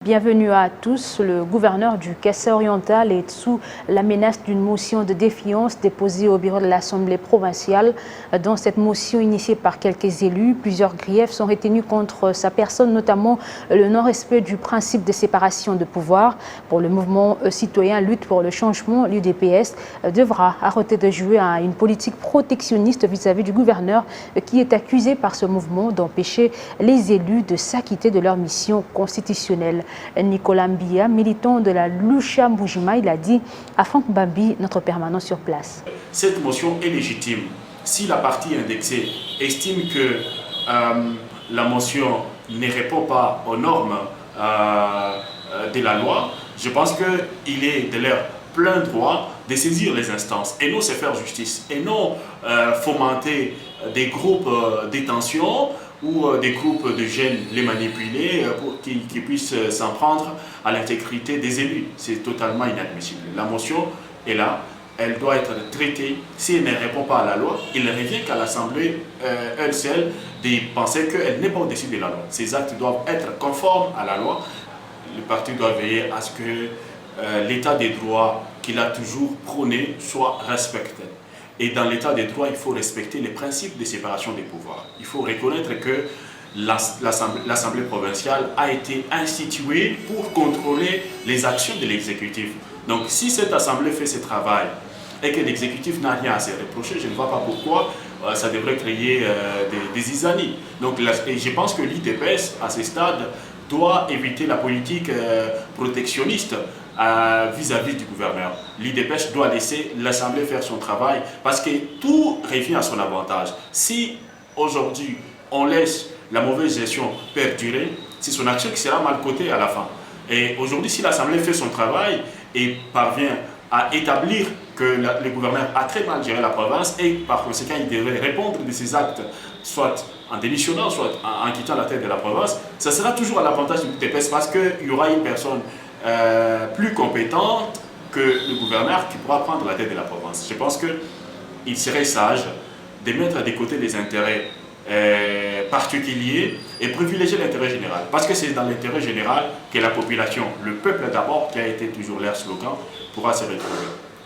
Bienvenue à tous. Le gouverneur du Kassai-Oriental est sous la menace d'une motion de défiance déposée au bureau de l'Assemblée provinciale. Dans cette motion initiée par quelques élus, plusieurs griefs sont retenus contre sa personne, notamment le non-respect du principe de séparation de pouvoir. Pour le mouvement citoyen Lutte pour le changement, l'UDPS devra arrêter de jouer à une politique protectionniste vis-à-vis du gouverneur qui est accusé par ce mouvement d'empêcher les élus de s'acquitter de leur mission constitutionnelle. Nicolas Mbia, militant de la Lucha Mbujima, il a dit à Franck Bambi, notre permanent sur place. Cette motion est légitime. Si la partie indexée estime que la motion ne répond pas aux normes de la loi, je pense qu'il est de leur plein droit de saisir les instances et non se faire justice et non fomenter des groupes de tension ou des groupes de jeunes les manipuler pour qu'ils puissent s'en prendre à l'intégrité des élus. C'est totalement inadmissible. La motion est là, elle doit être traitée. Si elle ne répond pas à la loi, il ne revient qu'à l'Assemblée elle seule de penser qu'elle n'est pas au-dessus de la loi. Ces actes doivent être conformes à la loi. Le parti doit veiller à ce que l'état des droits qu'il a toujours prôné soit respecté. Et dans l'état des droits, il faut respecter les principes de séparation des pouvoirs. Il faut reconnaître que l'Assemblée provinciale a été instituée pour contrôler les actions de l'exécutif. Donc si cette Assemblée fait ce travail et que l'exécutif n'a rien à se reprocher, je ne vois pas pourquoi ça devrait créer des isanies. Donc je pense que l'UDPS, à ce stade, doit éviter la politique protectionniste vis-à-vis du gouverneur. L'UDPS doit laisser l'Assemblée faire son travail parce que tout revient à son avantage. Si aujourd'hui on laisse la mauvaise gestion perdurer, c'est son action qui sera mal cotée à la fin. Et aujourd'hui, si l'Assemblée fait son travail et parvient à établir que le gouverneur a très mal géré la province et par conséquent il devrait répondre de ses actes, soit en démissionnant, soit en quittant la tête de la province, ça sera toujours à l'avantage du UDPS parce qu'il y aura une personne plus compétente que le gouverneur qui pourra prendre la tête de la province. Je pense qu'il serait sage de mettre de côté les intérêts particuliers et privilégier l'intérêt général. Parce que c'est dans l'intérêt général que la population, le peuple d'abord, qui a été toujours leur slogan, pourra se retrouver.